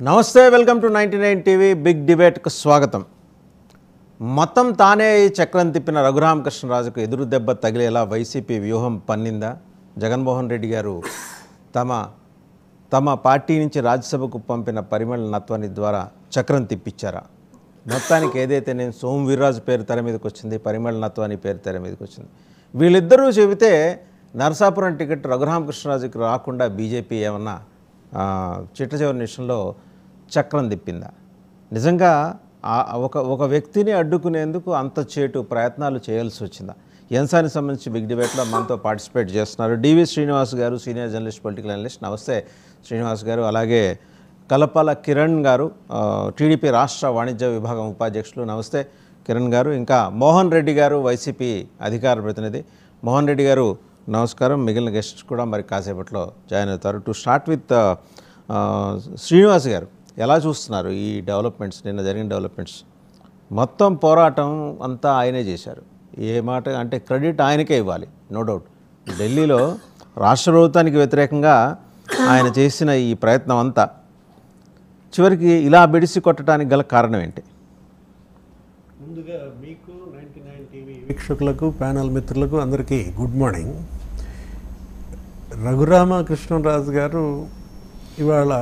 నమస్తే, welcome to 99 TV big డిబేట్కు స్వాగతం. మొత్తం తానే చక్రం తిప్పిన రఘురామకృష్ణరాజుకు ఎదురు దెబ్బ తగిలేలా వైసీపీ వ్యూహం పన్నిందా? జగన్మోహన్ రెడ్డి గారు తమ పార్టీ నుంచి రాజ్యసభకు పంపిన పరిమళ నత్వాని ద్వారా చక్రం తిప్పించారా? మొత్తానికి ఏదైతే నేను సోము వీర్రాజు పేరు తెర మీదకి వచ్చింది, పరిమళ నత్వాని పేరు తెర మీదకి వచ్చింది. వీళ్ళిద్దరూ చెబితే నరసాపురం టికెట్ రఘురామకృష్ణరాజుకి రాకుండా బీజేపీ ఏమన్నా చిట్ట చివరి నిమిషంలో చక్రం తిప్పిందా? నిజంగా ఒక వ్యక్తిని అడ్డుకునేందుకు అంత చేటు ప్రయత్నాలు చేయాల్సి వచ్చిందా? ఎన్సానికి సంబంధించి బిగ్ డిబేట్లో మనతో పార్టిసిపేట్ చేస్తున్నారు డివి శ్రీనివాస్ గారు, సీనియర్ జర్నలిస్ట్, పొలిటికల్ అనలిస్ట్. నమస్తే శ్రీనివాస్ గారు. అలాగే కలపాల కిరణ్ గారు, టీడీపీ రాష్ట్ర వాణిజ్య విభాగం ఉపాధ్యక్షులు. నమస్తే కిరణ్ గారు. ఇంకా మోహన్ రెడ్డి గారు, వైసీపీ అధికార ప్రతినిధి. మోహన్ రెడ్డి గారు నమస్కారం. మిగిలిన గెస్ట్స్ కూడా మరి కాసేపట్లో జాయిన్ అవుతారు. టు స్టార్ట్ విత్ శ్రీనివాస్ గారు, ఎలా చూస్తున్నారు ఈ డెవలప్మెంట్స్, నిన్న జరిగిన డెవలప్మెంట్స్? మొత్తం పోరాటం అంతా ఆయనే చేశారు. ఏ మాట అంటే క్రెడిట్ ఆయనకే ఇవ్వాలి, నో డౌట్. ఢిల్లీలో రాష్ట్ర ప్రభుత్వానికి వ్యతిరేకంగా ఆయన చేసిన ఈ ప్రయత్నం అంతా చివరికి ఇలా బెడిసి కొట్టడానికి గల కారణం ఏంటి? ముందుగా మీకు 99 టీవీ వీక్షకులకు, ప్యానల్ మిత్రులకు అందరికీ గుడ్ మార్నింగ్. రఘురామకృష్ణరాజు గారు ఇవాళ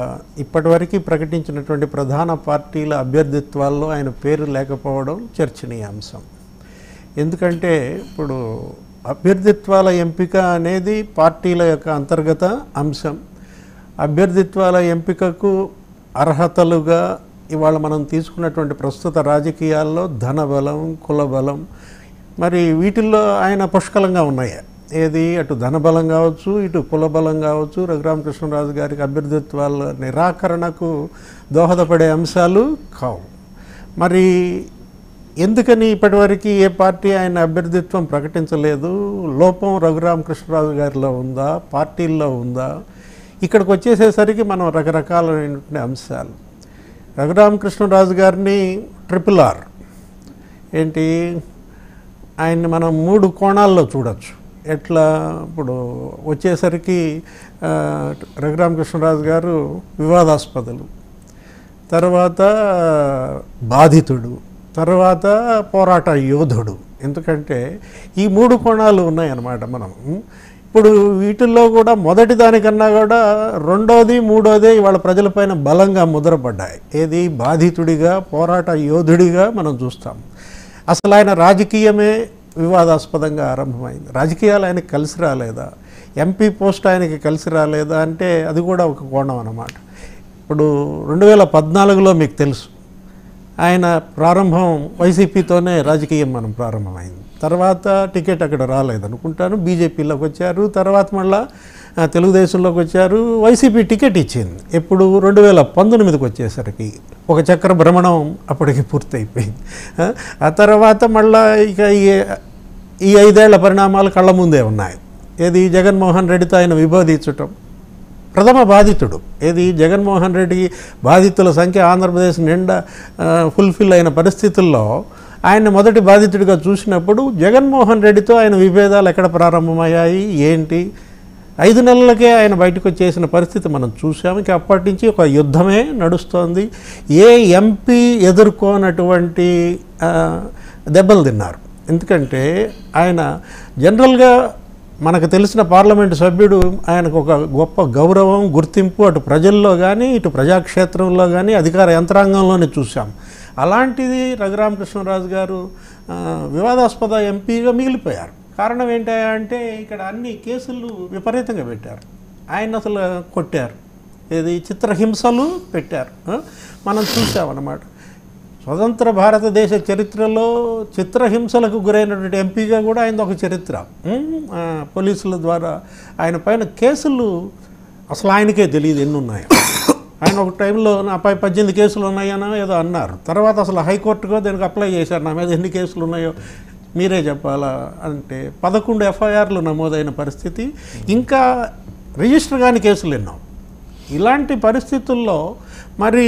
ఇప్పటివరకు ప్రకటించినటువంటి ప్రధాన పార్టీల అభ్యర్థిత్వాల్లో ఆయన పేరు లేకపోవడం చర్చనీయాంశం. ఎందుకంటే ఇప్పుడు అభ్యర్థిత్వాల ఎంపిక అనేది పార్టీల యొక్క అంతర్గత అంశం. అభ్యర్థిత్వాల ఎంపికకు అర్హతలుగా ఇవాళ మనం తీసుకున్నటువంటి ప్రస్తుత రాజకీయాల్లో ధనబలం, కులబలం, మరి వీటిల్లో ఆయన పుష్కలంగా ఉన్నాయి. ఏది అటు ధనబలం కావచ్చు, ఇటు కులబలం కావచ్చు. రఘురామకృష్ణరాజు గారికి అభ్యర్థిత్వాల నిరాకరణకు దోహదపడే అంశాలు కావు. మరి ఎందుకని ఇప్పటివరకు ఏ పార్టీ ఆయన అభ్యర్థిత్వం ప్రకటించలేదు? లోపం రఘురామకృష్ణరాజు గారిలో ఉందా, పార్టీల్లో ఉందా? ఇక్కడికి వచ్చేసేసరికి మనం రకరకాలైనటువంటి అంశాలు. రఘురామకృష్ణరాజు గారిని RRR ఏంటి, ఆయన్ని మనం 3 కోణాల్లో చూడొచ్చు. ఎట్లా ఇప్పుడు వచ్చేసరికి రఘురామకృష్ణరాజు గారు వివాదాస్పదులు, తర్వాత బాధితుడు, తర్వాత పోరాట యోధుడు. ఎందుకంటే ఈ 3 కోణాలు ఉన్నాయన్నమాట. మనం ఇప్పుడు వీటిల్లో కూడా మొదటి దానికన్నా కూడా రెండోది, మూడోదే ఇవాళ ప్రజలపైన బలంగా ముద్రపడ్డాయి. ఏది బాధితుడిగా, పోరాట యోధుడిగా మనం చూస్తాం. అసలు ఆయన రాజకీయమే వివాదాస్పదంగా ఆరంభమైంది. రాజకీయాలు ఆయనకి కలిసి రాలేదా? ఎంపీ పోస్ట్ ఆయనకి కలిసి రాలేదా అంటే అది కూడా ఒక కోణం అన్నమాట. ఇప్పుడు 2014లో మీకు తెలుసు ఆయన ప్రారంభం వైసీపీతోనే రాజకీయం మనం ప్రారంభమైంది. తర్వాత టికెట్ అక్కడ రాలేదనుకుంటాను, బీజేపీలోకి వచ్చారు. తర్వాత మళ్ళా తెలుగుదేశంలోకి వచ్చారు. వైసీపీ టికెట్ ఇచ్చింది. ఎప్పుడు 2019కి వచ్చేసరికి ఒక చక్ర భ్రమణం అప్పటికి పూర్తయిపోయింది. ఆ తర్వాత మళ్ళా ఇక ఈ 5 ఏళ్ల పరిణామాలు కళ్ళ ముందే ఉన్నాయి. ఏది జగన్మోహన్ రెడ్డితో ఆయన విభేదించటం, ప్రథమ బాధితుడు. ఏది జగన్మోహన్ రెడ్డి బాధితుల సంఖ్య ఆంధ్రప్రదేశ్ నిండా ఫుల్ఫిల్ అయిన పరిస్థితుల్లో ఆయన మొదటి బాధితుడిగా చూసినప్పుడు జగన్మోహన్ రెడ్డితో ఆయన విభేదాలు ఎక్కడ ప్రారంభమయ్యాయి, ఏంటి? 5 నెలలకే ఆయన బయటకు వచ్చేసిన పరిస్థితి మనం చూసాము. ఇక అప్పటి నుంచి ఒక యుద్ధమే నడుస్తోంది. ఏ ఎంపీ ఎదుర్కోనటువంటి దెబ్బలు తిన్నారు. ఎందుకంటే ఆయన జనరల్గా మనకు తెలిసిన పార్లమెంటు సభ్యుడు, ఆయనకు ఒక గొప్ప గౌరవం, గుర్తింపు అటు ప్రజల్లో కానీ, ఇటు ప్రజాక్షేత్రంలో కానీ, అధికార యంత్రాంగంలోనే చూసాం. అలాంటిది రఘురామకృష్ణరాజు గారు వివాదాస్పద ఎంపీగా మిగిలిపోయారు. కారణం ఏంటంటే ఇక్కడ అన్ని కేసులు విపరీతంగా పెట్టారు. ఆయన అసలు కొట్టారు, ఏది చిత్రహింసలు పెట్టారు. మనం చూసామన్నమాట. స్వతంత్ర భారతదేశ చరిత్రలో చిత్రహింసలకు గురైనటువంటి ఎంపీగా కూడా ఆయన ఒక చరిత్ర. పోలీసుల ద్వారా ఆయన పైన కేసులు అసలు ఆయనకే తెలియదు ఎన్ని ఉన్నాయో. ఆయన ఒక టైంలో నాపై 18 కేసులు ఉన్నాయనో ఏదో అన్నారు. తర్వాత అసలు హైకోర్టుగా దానికి అప్లై చేశారు, నా మీద ఎన్ని కేసులు ఉన్నాయో మీరే చెప్పాలా అంటే 11 ఎఫ్ఐఆర్లు నమోదైన పరిస్థితి, ఇంకా రిజిస్టర్ కాని కేసులు ఎన్నో. ఇలాంటి పరిస్థితుల్లో మరి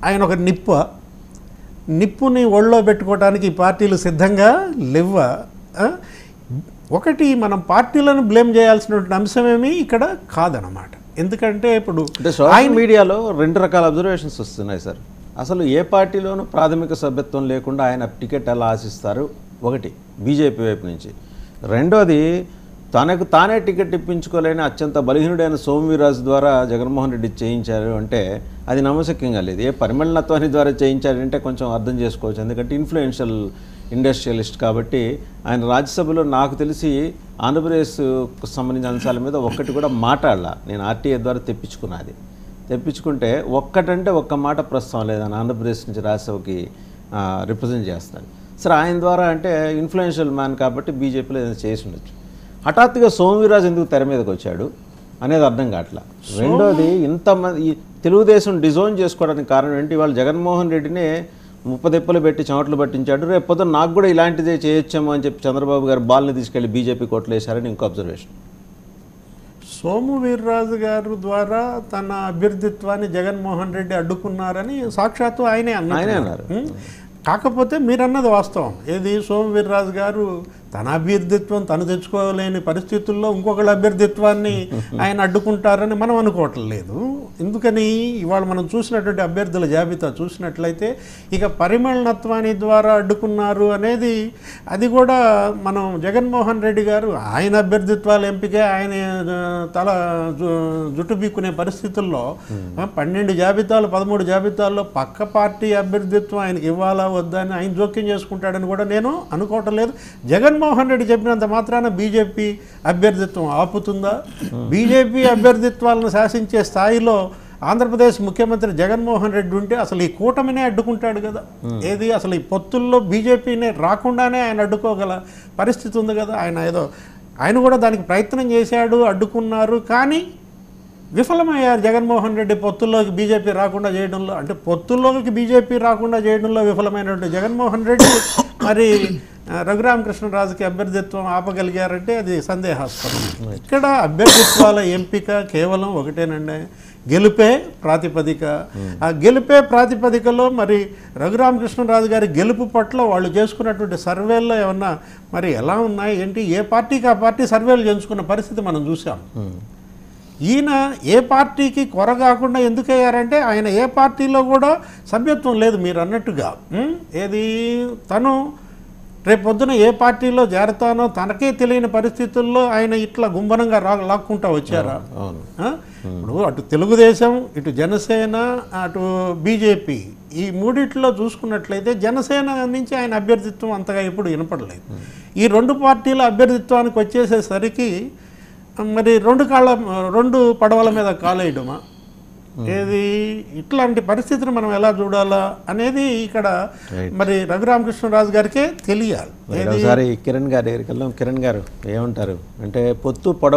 ఆయన ఒక నిప్పుని ఒళ్ళో పెట్టుకోవడానికి పార్టీలు సిద్ధంగా లేవ. ఒకటి మనం పార్టీలను బ్లేమ్ చేయాల్సినటువంటి అంశమేమీ ఇక్కడ కాదనమాట. ఎందుకంటే ఇప్పుడు అంటే సోషల్ మీడియాలో 2 రకాల అబ్జర్వేషన్స్ వస్తున్నాయి సార్. అసలు ఏ పార్టీలోనూ ప్రాథమిక సభ్యత్వం లేకుండా ఆయన టికెట్ ఎలా ఆశిస్తారు? ఒకటి బీజేపీ వైపు నుంచి. రెండోది తనకు తానే టికెట్ ఇప్పించుకోలేని అత్యంత బలహీనుడైన సోమవీర్రాజు ద్వారా జగన్మోహన్ రెడ్డి చేయించారు అంటే అది నమ్మశక్యంగా లేదు. ఏ పరిమళ నత్వాని ద్వారా చేయించారంటే కొంచెం అర్థం చేసుకోవచ్చు. ఎందుకంటే ఇన్ఫ్లుయెన్షియల్ ఇండస్ట్రియలిస్ట్ కాబట్టి ఆయన రాజ్యసభలో నాకు తెలిసి ఆంధ్రప్రదేశ్కు సంబంధించిన అంశాల మీద ఒక్కటి కూడా మాట్లాడాల. నేను ఆర్టీఏ ద్వారా తెప్పించుకుంటే ఒక్కటంటే ఒక్క మాట ప్రస్తుతం లేదని ఆంధ్రప్రదేశ్ నుంచి రాజ్యసభకి రిప్రజెంట్ చేస్తున్నాడు. సరే ఆయన ద్వారా అంటే ఇన్ఫ్లుయెన్షియల్ మ్యాన్ కాబట్టి బీజేపీలో ఏదైనా చేసి ఉండొచ్చు. హఠాత్తుగా సోమవీర్రాజు ఎందుకు తెర మీదకి వచ్చాడు అనేది అర్థం కావట్లా. రెండోది ఇంతమంది తెలుగుదేశం డిజోన్ చేసుకోవడానికి కారణం ఏంటి? వాళ్ళు జగన్మోహన్ రెడ్డిని ముప్పదెప్పలు పెట్టి చెమటలు పట్టించాడు. రేపు పొద్దున నాకు కూడా ఇలాంటిదే చేయొచ్చేమో అని చెప్పి చంద్రబాబు గారు బాల్ని తీసుకెళ్లి బీజేపీ కోట్లు వేశారని ఇంకో అబ్జర్వేషన్. సోము వీర్రాజు గారు ద్వారా తన అభ్యర్థిత్వాన్ని జగన్మోహన్ రెడ్డి అడ్డుకున్నారని సాక్షాత్తు ఆయనే అన్నారు. కాకపోతే మీరన్నది వాస్తవం. ఏది సోము వీర్రాజు గారు తన అభ్యర్థిత్వం తను తెచ్చుకోలేని పరిస్థితుల్లో ఇంకొకళ్ళ అభ్యర్థిత్వాన్ని ఆయన అడ్డుకుంటారని మనం అనుకోవట్లేదు. ఎందుకని ఇవాళ మనం చూసినటువంటి అభ్యర్థుల జాబితా చూసినట్లయితే ఇక పరిమళ నత్వాని ద్వారా అడ్డుకున్నారు అనేది అది కూడా మనం జగన్మోహన్ రెడ్డి గారు ఆయన అభ్యర్థిత్వాల ఎంపికే ఆయన తల జుట్టు బీక్కునే పరిస్థితుల్లో 12 జాబితాలు 13 జాబితాల్లో పక్క పార్టీ అభ్యర్థిత్వం ఆయనకి ఇవ్వాలా వద్దా అని ఆయన జోక్యం చేసుకుంటాడని కూడా నేను అనుకోవటం లేదు. జగన్మోహన్ రెడ్డి చెప్పినంత మాత్రాన బీజేపీ అభ్యర్థిత్వం ఆపుతుందా? బీజేపీ అభ్యర్థిత్వాలను శాసించే స్థాయిలో ఆంధ్రప్రదేశ్ ముఖ్యమంత్రి జగన్మోహన్ రెడ్డి ఉంటే అసలు ఈ కూటమినే అడ్డుకుంటాడు కదా. ఏది అసలు ఈ పొత్తుల్లో బీజేపీనే రాకుండానే ఆయన అడ్డుకోగల పరిస్థితి ఉంది కదా. ఆయన కూడా దానికి ప్రయత్నం చేశాడు, అడ్డుకున్నారు. కానీ విఫలమయ్యారు జగన్మోహన్ రెడ్డి పొత్తుల్లోకి బీజేపీ రాకుండా చేయడంలో. అంటే పొత్తుల్లోకి బీజేపీ రాకుండా చేయడంలో విఫలమైనటువంటి జగన్మోహన్ రెడ్డి మరి రఘురామకృష్ణరాజుకి అభ్యర్థిత్వం ఆపగలిగారంటే అది సందేహాస్పదం. ఇక్కడ అభ్యర్థిత్వాల ఎంపిక కేవలం ఒకటేనండి, గెలుపే ప్రాతిపదిక. ఆ గెలుపే ప్రాతిపదికలో మరి రఘురామకృష్ణరాజు గారి గెలుపు పట్ల వాళ్ళు చేసుకున్నటువంటి సర్వేల్లో ఏమన్నా మరి ఎలా ఉన్నాయి ఏంటి? ఏ పార్టీకి ఆ పార్టీ సర్వేలు చేయించుకున్న పరిస్థితి మనం చూసాం. ఈయన ఏ పార్టీకి కొరగాకుండా ఎందుకయ్యారంటే ఆయన ఏ పార్టీలో కూడా సభ్యత్వం లేదు మీరు అన్నట్టుగా. ఏది తను రేపొద్దున ఏ పార్టీలో చేరతానో తనకే తెలియని పరిస్థితుల్లో ఆయన ఇట్లా గుంభనంగా లాక్కుంటా వచ్చారా? ఇప్పుడు అటు తెలుగుదేశం, ఇటు జనసేన, అటు బీజేపీ ఈ మూడిట్లో చూసుకున్నట్లయితే జనసేన నుంచి ఆయన అభ్యర్థిత్వం అంతగా ఎప్పుడు వినపడలేదు. ఈ 2 పార్టీల అభ్యర్థిత్వానికి వచ్చేసేసరికి మరి 2 పడవల మీద కాలేయడమా? ఏది ఇట్లాంటి పరిస్థితిని మనం ఎలా చూడాలా అనేది ఇక్కడ మరి రఘురామకృష్ణరాజు గారికే తెలియాలి. ఒకసారి కిరణ్ గారి దగ్గరికి వెళ్దాం. కిరణ్ గారు ఏమంటారు అంటే పొత్తు పొడవ